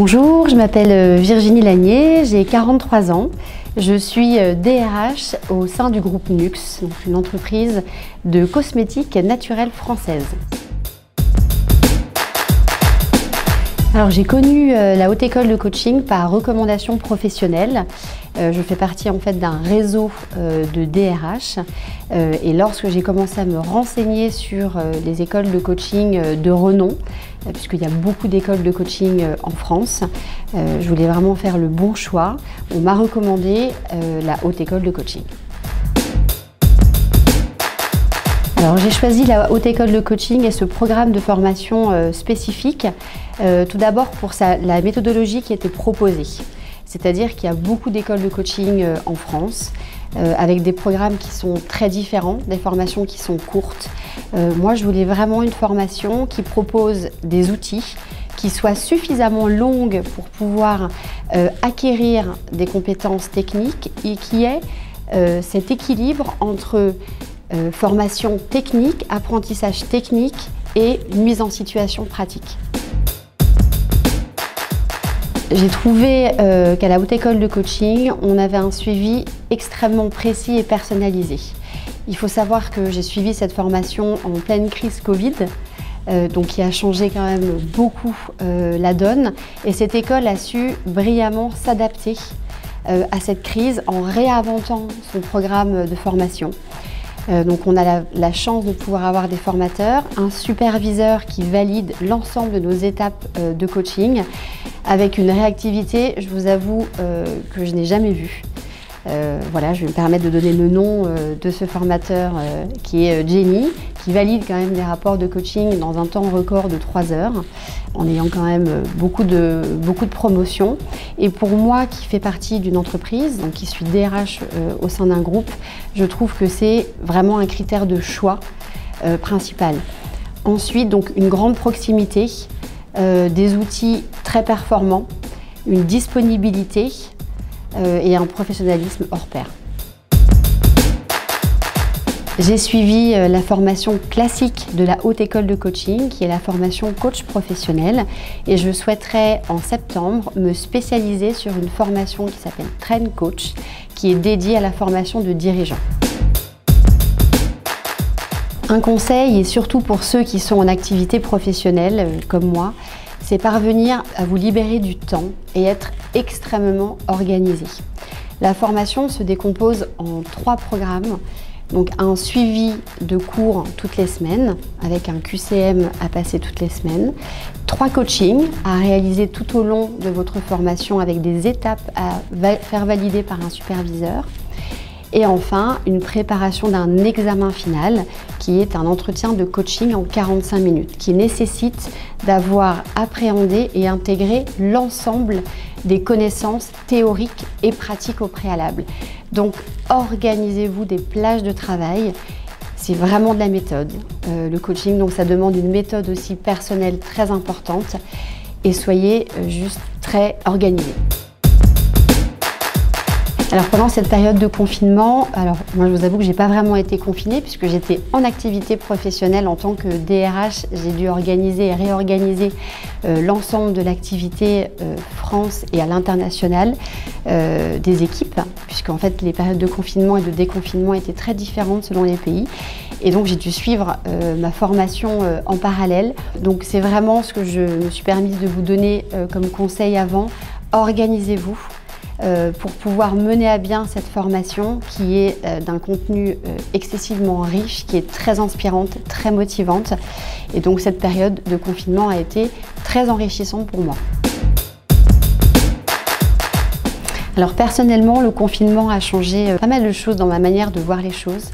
Bonjour, je m'appelle Virginie Lagnier, j'ai 43 ans. Je suis DRH au sein du groupe Nux, donc une entreprise de cosmétiques naturels française. Alors j'ai connu la Haute École de Coaching par recommandation professionnelle. Je fais partie en fait d'un réseau de DRH et lorsque j'ai commencé à me renseigner sur les écoles de coaching de renom, puisqu'il y a beaucoup d'écoles de coaching en France, je voulais vraiment faire le bon choix. On m'a recommandé la Haute École de Coaching. Alors j'ai choisi la Haute École de Coaching et ce programme de formation spécifique, tout d'abord pour la méthodologie qui était proposée. C'est-à-dire qu'il y a beaucoup d'écoles de coaching en France, avec des programmes qui sont très différents, des formations qui sont courtes. Moi je voulais vraiment une formation qui propose des outils, qui soient suffisamment longues pour pouvoir acquérir des compétences techniques et qui ait cet équilibre entre formation technique, apprentissage technique et mise en situation pratique. J'ai trouvé qu'à la Haute École de Coaching, on avait un suivi extrêmement précis et personnalisé. Il faut savoir que j'ai suivi cette formation en pleine crise Covid, donc qui a changé quand même beaucoup la donne. Et cette école a su brillamment s'adapter à cette crise en réinventant son programme de formation. Donc on a la chance de pouvoir avoir des formateurs, un superviseur qui valide l'ensemble de nos étapes de coaching avec une réactivité, je vous avoue, que je n'ai jamais vue. Voilà, je vais me permettre de donner le nom de ce formateur qui est Jenny, qui valide quand même des rapports de coaching dans un temps record de 3 heures, en ayant quand même beaucoup de promotions. Et pour moi qui fais partie d'une entreprise, donc qui suis DRH au sein d'un groupe, je trouve que c'est vraiment un critère de choix principal. Ensuite, donc une grande proximité, des outils très performants, une disponibilité et un professionnalisme hors pair. J'ai suivi la formation classique de la Haute École de Coaching, qui est la formation coach professionnel, et je souhaiterais en septembre me spécialiser sur une formation qui s'appelle Train Coach, qui est dédiée à la formation de dirigeants. Un conseil, et surtout pour ceux qui sont en activité professionnelle comme moi, c'est parvenir à vous libérer du temps et être extrêmement organisé. La formation se décompose en 3 programmes. Donc un suivi de cours toutes les semaines, avec un QCM à passer toutes les semaines, 3 coachings à réaliser tout au long de votre formation avec des étapes à faire valider par un superviseur. Et enfin, une préparation d'un examen final qui est un entretien de coaching en 45 minutes, qui nécessite d'avoir appréhendé et intégré l'ensemble des connaissances théoriques et pratiques au préalable. Donc, organisez-vous des plages de travail. C'est vraiment de la méthode. Le coaching, donc ça demande une méthode aussi personnelle très importante et soyez juste très organisés. Alors pendant cette période de confinement, moi je vous avoue que j'ai pas vraiment été confinée puisque j'étais en activité professionnelle en tant que DRH. J'ai dû organiser et réorganiser l'ensemble de l'activité France et à l'international des équipes, puisqu'en fait les périodes de confinement et de déconfinement étaient très différentes selon les pays. Et donc j'ai dû suivre ma formation en parallèle. Donc c'est vraiment ce que je me suis permise de vous donner comme conseil avant. Organisez-vous. Pour pouvoir mener à bien cette formation qui est d'un contenu excessivement riche, qui est très inspirante, très motivante. Et donc cette période de confinement a été très enrichissante pour moi. Alors personnellement, le confinement a changé pas mal de choses dans ma manière de voir les choses.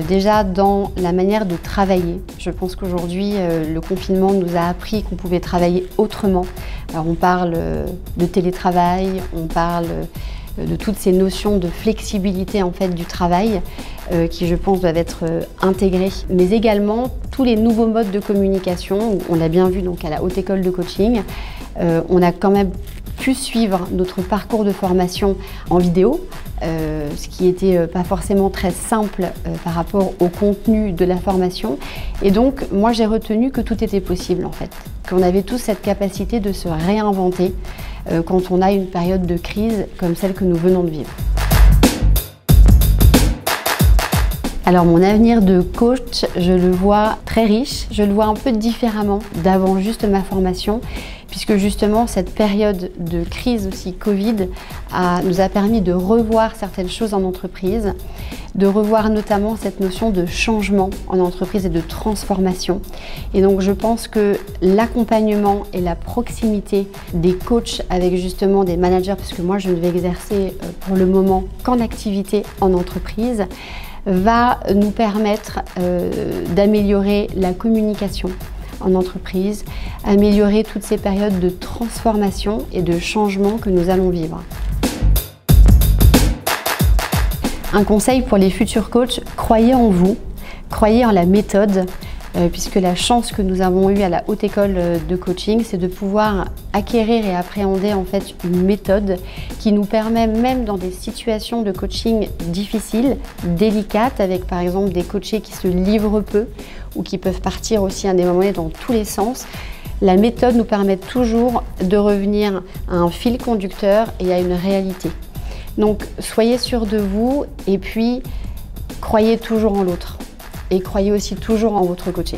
Déjà dans la manière de travailler. Je pense qu'aujourd'hui, le confinement nous a appris qu'on pouvait travailler autrement. Alors on parle de télétravail, on parle de toutes ces notions de flexibilité en fait du travail qui je pense doivent être intégrées, mais également tous les nouveaux modes de communication. On l'a bien vu donc à la Haute École de Coaching, on a quand même pu suivre notre parcours de formation en vidéo ce qui n'était pas forcément très simple par rapport au contenu de la formation. Et donc, moi, j'ai retenu que tout était possible, en fait, qu'on avait tous cette capacité de se réinventer quand on a une période de crise comme celle que nous venons de vivre. Alors mon avenir de coach, je le vois très riche, je le vois un peu différemment d'avant juste ma formation, puisque justement cette période de crise aussi Covid nous a permis de revoir certaines choses en entreprise, de revoir notamment cette notion de changement en entreprise et de transformation. Et donc je pense que l'accompagnement et la proximité des coachs avec justement des managers, puisque moi je ne vais exercer pour le moment qu'en activité en entreprise, va nous permettre d'améliorer la communication en entreprise, améliorer toutes ces périodes de transformation et de changement que nous allons vivre. Un conseil pour les futurs coachs, croyez en vous, croyez en la méthode, puisque la chance que nous avons eue à la Haute École de Coaching, c'est de pouvoir acquérir et appréhender en fait une méthode qui nous permet, même dans des situations de coaching difficiles, délicates, avec par exemple des coachés qui se livrent peu ou qui peuvent partir aussi à des moments donnés dans tous les sens, la méthode nous permet toujours de revenir à un fil conducteur et à une réalité. Donc soyez sûrs de vous et puis croyez toujours en l'autre. Et croyez aussi toujours en votre coaché.